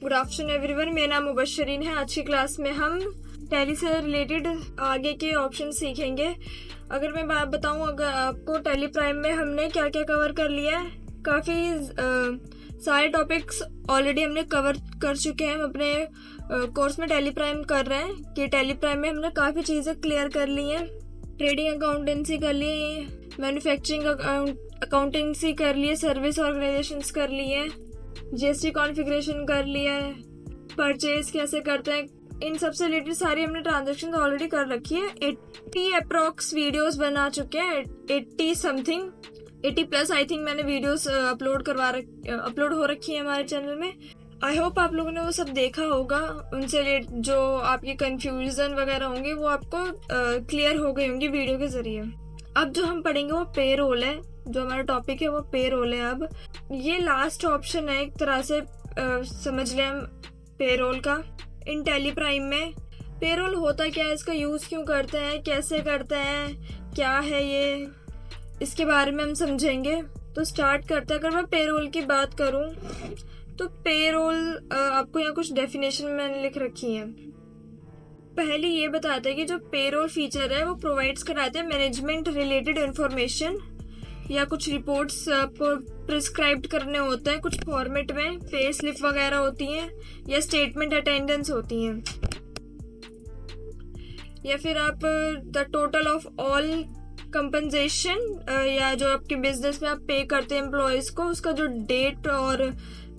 Good afternoon everyone, मेरा नाम मुबशरीन है। आज की क्लास में हम टैली से रिलेटेड आगे के ऑप्शन सीखेंगे। अगर मैं बात बताऊं, अगर आपको टैली प्राइम में हमने क्या क्या कवर कर लिया है, काफ़ी सारे टॉपिक्स ऑलरेडी हमने कवर कर चुके हैं। हम अपने कोर्स में टैली प्राइम कर रहे हैं कि टैली प्राइम में हमने काफ़ी चीज़ें क्लियर कर ली हैं। ट्रेडिंग अकाउंटेंसी कर ली है, मैन्युफैक्चरिंग अकाउंटेंसी कर ली है, सर्विस ऑर्गेनाइजेशंस कर ली है, जीएसटी कॉन्फ़िगरेशन कर लिया है, परचेज कैसे करते हैं, इन सब से रिलेटेड सारी हमने ट्रांजेक्शन ऑलरेडी कर रखी है। 80 अप्रॉक्स वीडियोस बना चुके हैं, 80 समथिंग, 80 प्लस आई थिंक मैंने वीडियोस अपलोड हो रखी है हमारे चैनल में। आई होप आप लोगों ने वो सब देखा होगा। उनसे जो आपकी कंफ्यूजन वगैरह होंगी वो आपको क्लियर हो गई होंगी वीडियो के जरिए। अब जो हम पढ़ेंगे वो पे रोल है, जो हमारा टॉपिक है वो पे रोल है। अब ये लास्ट ऑप्शन है एक तरह से, समझ लें हम पे रोल का। इन टैली प्राइम में पे रोल होता क्या है, इसका यूज़ क्यों करते हैं, कैसे करते हैं, क्या है ये, इसके बारे में हम समझेंगे। तो स्टार्ट करते हैं। अगर मैं पे रोल की बात करूं तो पे रोल आपको यहाँ कुछ डेफिनेशन मैंने लिख रखी है। पहले ये बताते हैं कि जो पे रोल फीचर है वो प्रोवाइड्स कराते हैं मैनेजमेंट रिलेटेड इंफॉर्मेशन या कुछ रिपोर्ट्स आपको प्रिस्क्राइब्ड करने होते हैं कुछ फॉर्मेट में, पे स्लिप वगैरह होती हैं या स्टेटमेंट अटेंडेंस होती हैं, या फिर आप the total of all compensation या जो आपके बिजनेस में आप पे करते हैं एम्प्लॉयज को, उसका जो डेट और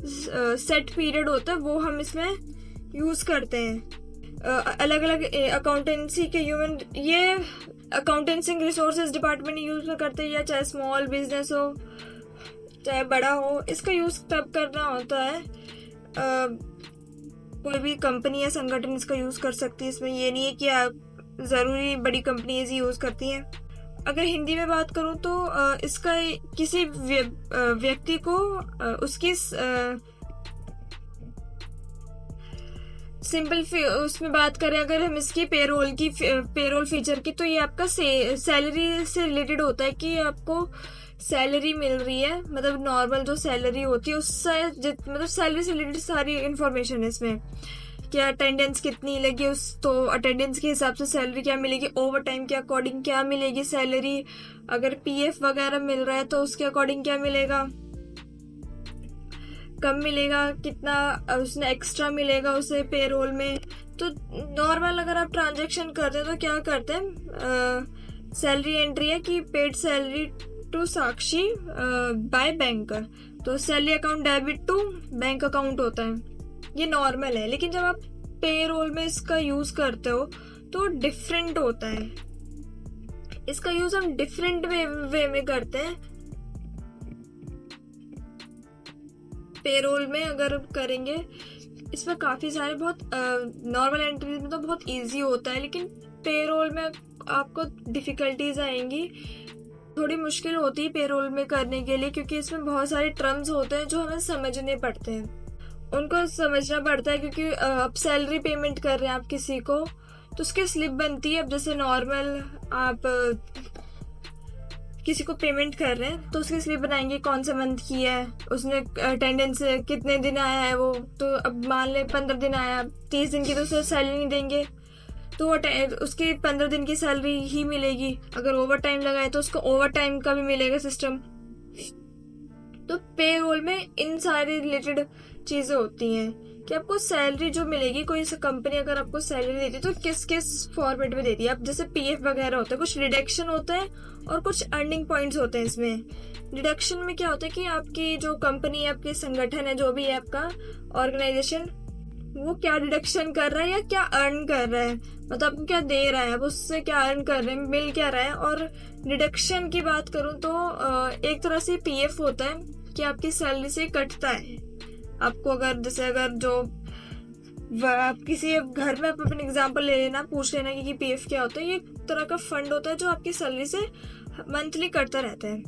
सेट पीरियड होता है वो हम इसमें यूज करते हैं। अलग अलग अकाउंटेंसी के ह्यूमन ये अकाउंटेंसी रिसोर्सेज डिपार्टमेंट यूज करते हैं, या चाहे स्मॉल बिजनेस हो चाहे बड़ा हो, इसका यूज तब करना होता है। कोई भी कंपनी या संगठन इसका यूज कर सकती है, इसमें ये नहीं है कि आप जरूरी बड़ी कंपनीज ही यूज करती हैं। अगर हिंदी में बात करूं तो इसका किसी व्यक्ति को उसकी सिंपल उसमें बात करें, अगर हम इसकी पेरोल फीचर की, तो ये आपका सैलरी से रिलेटेड होता है कि आपको सैलरी मिल रही है, मतलब नॉर्मल जो सैलरी होती है उससे मतलब सैलरी से रिलेटेड सारी इंफॉर्मेशन है इसमें। क्या अटेंडेंस कितनी लगी तो अटेंडेंस के हिसाब से सैलरी क्या मिलेगी, ओवर टाइम के अकॉर्डिंग क्या मिलेगी सैलरी, अगर पीएफ वगैरह मिल रहा है तो उसके अकॉर्डिंग क्या मिलेगा, कम मिलेगा, कितना उसने एक्स्ट्रा मिलेगा उसे पे रोल में। तो नॉर्मल अगर आप ट्रांजेक्शन करते हैं तो क्या करते हैं, सैलरी एंट्री है कि paid salary to Sakshi by bank, तो salary account debit to bank account होता है, ये नॉर्मल है। लेकिन जब आप पे रोल में इसका यूज करते हो तो डिफरेंट होता है, इसका यूज हम डिफरेंट वे में करते हैं। पे रोल में अगर करेंगे इसमें काफी सारे बहुत नॉर्मल एंट्रीज में तो बहुत इजी होता है, लेकिन पे रोल में आपको डिफिकल्टीज आएंगी, थोड़ी मुश्किल होती है पे रोल में करने के लिए, क्योंकि इसमें बहुत सारे टर्म्स होते हैं जो हमें समझने पड़ते हैं, उनको समझना पड़ता है। क्योंकि आप सैलरी पेमेंट कर रहे हैं आप किसी को, तो उसकी स्लिप बनती है। अब जैसे नॉर्मल आप किसी को पेमेंट कर रहे हैं तो उसकी स्लिप बनाएंगे, कौन से मंथ की है, उसने अटेंडेंस कितने दिन आया है वो, तो अब मान ले 15 दिन आया, 30 दिन की तो उसे सैलरी नहीं देंगे, तो उसकी 15 दिन की सैलरी ही मिलेगी। अगर ओवर टाइम लगाए तो उसको ओवर टाइम का भी मिलेगा सिस्टम। तो पे रोल में इन सारी रिलेटेड चीजें होती हैं कि आपको सैलरी जो मिलेगी, कोई सा कंपनी अगर आपको सैलरी देती है तो किस किस फॉर्मेट में देती है। अब जैसे पीएफ वगैरह होता है, कुछ डिडक्शन होता है और कुछ अर्निंग पॉइंट्स होते हैं इसमें। डिडक्शन में क्या होता है कि आपकी जो कंपनी है, आपके संगठन है, जो भी है आपका ऑर्गेनाइजेशन, वो क्या डिडक्शन कर रहा है या क्या अर्न कर रहा है, मतलब आपको क्या दे रहा है, अब उससे क्या अर्न कर रहे हैं, मिल क्या रहा है। और डिडक्शन की बात करूं तो एक तरह से पीएफ होता है कि आपकी सैलरी से कटता है। आपको अगर जैसे अगर जो आप किसी घर में, आप अपने एग्जांपल ले लेना, पूछ लेना कि पीएफ क्या होता है, ये एक तरह का फंड होता है जो आपकी सैलरी से मंथली कटता रहता है,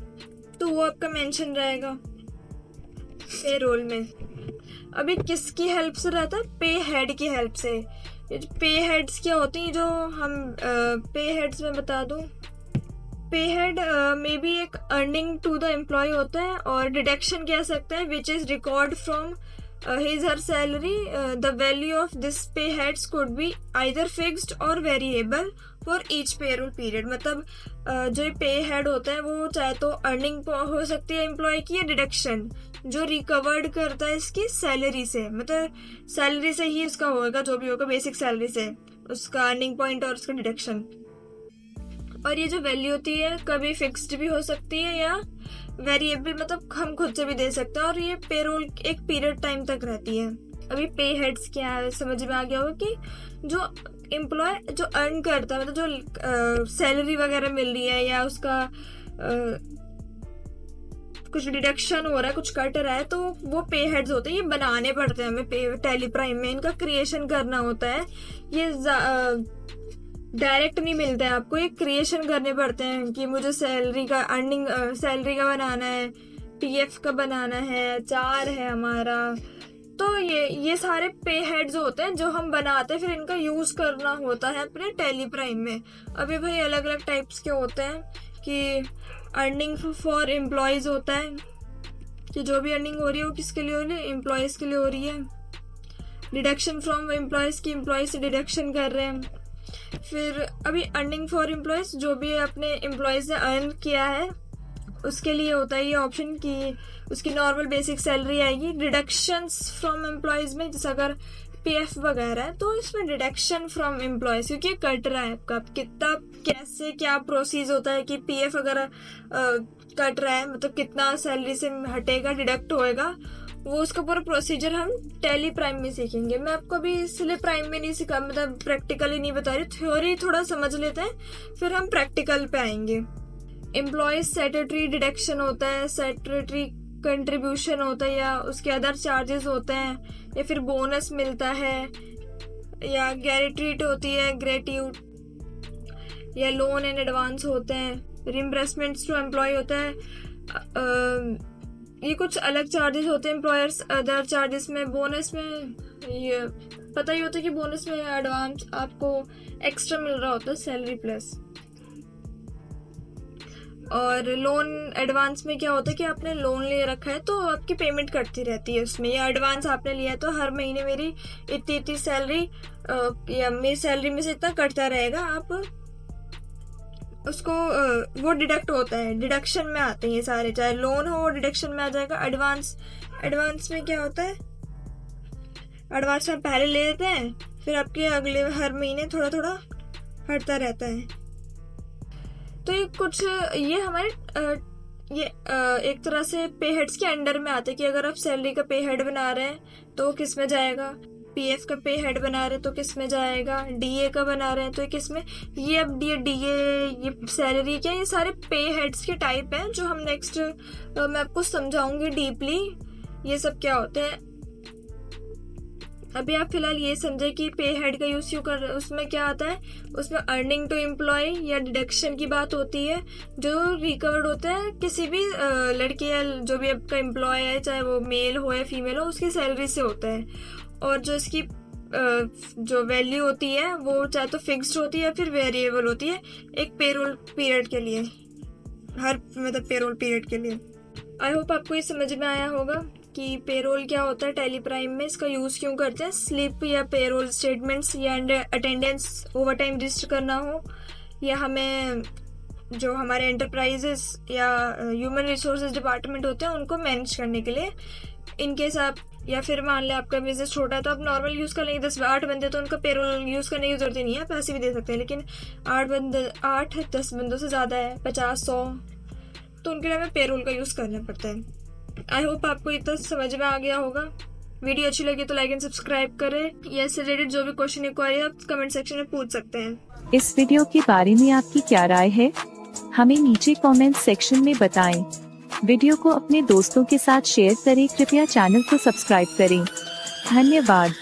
तो वो आपका मेंशन रहेगा पे रोल में। अभी किसकी हेल्प से रहता है, पे हेड की हेल्प से। ये जो पे हेड्स क्या होती हैं, जो हम पे हेड्स में बता दूं, पे हेड में भी एक अर्निंग टू द एम्प्लॉय होता है, और डिडक्शन कह सकते हैं which is record from his her salary, the value of this pay heads could be either fixed or variable for each payroll period। मतलब जो पे हेड होता है वो चाहे तो अर्निंग हो सकती है एम्प्लॉय की, या डिडक्शन जो रिकवर्ड करता है इसकी सैलरी से, मतलब सैलरी से ही उसका होगा, जो भी होगा बेसिक सैलरी से उसका अर्निंग पॉइंट और उसका डिडक्शन। और ये जो वैल्यू होती है कभी फिक्स्ड भी हो सकती है या वेरिएबल, मतलब हम खुद से भी दे सकते हैं, और ये पेरोल एक पीरियड टाइम तक रहती है। अभी पे हेड्स क्या है समझ में आ गया होगा कि जो एम्प्लॉय जो अर्न करता है, मतलब जो सैलरी वगैरह मिल रही है या उसका कुछ डिडक्शन हो रहा है, कुछ कट रहा है, तो वो पे हेड्स होते हैं। ये बनाने पड़ते हैं हमें टैली प्राइम में, इनका क्रिएशन करना होता है। ये डायरेक्ट नहीं मिलता है आपको, ये क्रिएशन करने पड़ते हैं कि मुझे सैलरी का अर्निंग सैलरी का बनाना है, पीएफ का बनाना है, चार है हमारा। तो ये सारे पे हेड्स होते हैं जो हम बनाते हैं, फिर इनका यूज करना होता है अपने टैली प्राइम में। अभी भाई अलग अलग टाइप्स के होते हैं कि अर्निंग फॉर एम्प्लॉयज होता है कि जो भी अर्निंग हो रही है वो किसके लिए हो रही है, एम्प्लॉयज के लिए हो रही है। डिडक्शन फ्रॉम एम्प्लॉयज की एम्प्लॉयज से डिडक्शन कर रहे हैं। फिर अभी अर्निंग फॉर एम्प्लॉयज जो भी अपने एम्प्लॉयज ने अर्न किया है उसके लिए होता है ये ऑप्शन कि उसकी नॉर्मल बेसिक सैलरी आएगी। डिडक्शंस फ्रॉम एम्प्लॉयज में जैसे अगर पीएफ वगैरह है तो इसमें डिडक्शन फ्रॉम एम्प्लॉयज, क्योंकि कट रहा है आपका कितना, कैसे क्या प्रोसीज होता है कि पीएफ अगर कट रहा है मतलब कितना सैलरी से हटेगा, डिडक्ट होएगा, वो उसका पूरा प्रोसीजर हम टैली प्राइम में सीखेंगे। मैं आपको अभी इसलिए प्राइम में नहीं सिखा, मतलब प्रैक्टिकली नहीं बता रही, थ्योरी थोड़ा समझ लेते हैं फिर हम प्रैक्टिकल पे आएंगे। एम्प्लॉयज स्टैट्यूटरी डिडक्शन होता है, स्टैट्यूटरी कंट्रीब्यूशन होता है, या उसके अदर चार्जेस होते हैं, या फिर बोनस मिलता है, या गैरेट्रीट होती है, ग्रेट्यूट, या लोन एंड एडवांस होते हैं, रिम्बर्समेंट्स टू एम्प्लॉय होता है। ये कुछ अलग चार्जेस होते हैं एम्प्लॉयर्स अदर चार्जेस में। बोनस में ये पता ही होता है कि बोनस में एडवांस आपको एक्स्ट्रा मिल रहा होता है सैलरी प्लस। और लोन एडवांस में क्या होता है कि आपने लोन ले रखा है तो आपकी पेमेंट कटती रहती है उसमें, या एडवांस आपने लिया है तो हर महीने मेरी इतनी सैलरी या मेरी सैलरी में से इतना कटता रहेगा, आप उसको वो डिडक्ट होता है, डिडक्शन में आते हैं ये सारे, चाहे लोन हो वो डिडक्शन में आ जाएगा। एडवांस में क्या होता है, एडवांस में पहले ले लेते हैं फिर आपके अगले हर महीने थोड़ा थोड़ा हटता रहता है। तो ये कुछ ये हमारे एक तरह से पे हेड्स के अंडर में आते हैं कि अगर आप सैलरी का पे हेड बना रहे हैं तो किस में जाएगा, पीएफ का पे हेड बना रहे हैं तो किस में जाएगा, डीए का बना रहे हैं तो किस में, ये अब डीए ये सैलरी क्या, ये सारे पे हेड्स के टाइप हैं जो हम नेक्स्ट मैं आपको समझाऊंगी डीपली ये सब क्या होते हैं। अभी आप फिलहाल ये समझे कि पे हेड का यूज क्यों कर, उसमें क्या आता है, उसमें अर्निंग टू एम्प्लॉय या डिडक्शन की बात होती है जो रिकवर्ड होता है किसी भी लड़के या जो भी आपका एम्प्लॉय है, चाहे वो मेल हो या फीमेल हो, उसकी सैलरी से होता है। और जो इसकी जो वैल्यू होती है वो चाहे तो फिक्स्ड होती है या फिर वेरिएबल होती है एक पेरोल पीरियड के लिए, हर मतलब पेरोल पीरियड के लिए। आई होप आपको ये समझ में आया होगा कि पेरोल क्या होता है टैली प्राइम में, इसका यूज क्यों करते हैं। स्लिप या पेरोल स्टेटमेंट्स या अटेंडेंस ओवर टाइम रजिस्टर करना हो, या हमें जो हमारे एंटरप्राइजेस या ह्यूमन रिसोर्सेज डिपार्टमेंट होते हैं उनको मैनेज करने के लिए, इनकेस आप, या फिर मान लें आपका बिजनेस छोटा है तो आप नॉर्मल यूज कर लेंगे, 10-8 बंदे तो उनका पेरोल यूज करने की जरूरत ही नहीं है, आप ऐसे भी दे सकते हैं। लेकिन 8-10 बंदों से ज्यादा है, 50-100, तो उनके लिए हमें पेरोल का यूज करना पड़ता है। आई होप आपको इतना समझ में आ गया होगा। वीडियो अच्छी लगी तो लाइक एंड सब्सक्राइब करें, या इससे रिलेटेड जो भी क्वेश्चन इंक्वायरी आप कमेंट सेक्शन में पूछ सकते हैं। इस वीडियो के बारे में आपकी क्या राय है, हमें नीचे कमेंट सेक्शन में बताएं। वीडियो को अपने दोस्तों के साथ शेयर करें, कृपया चैनल को सब्सक्राइब करें। धन्यवाद।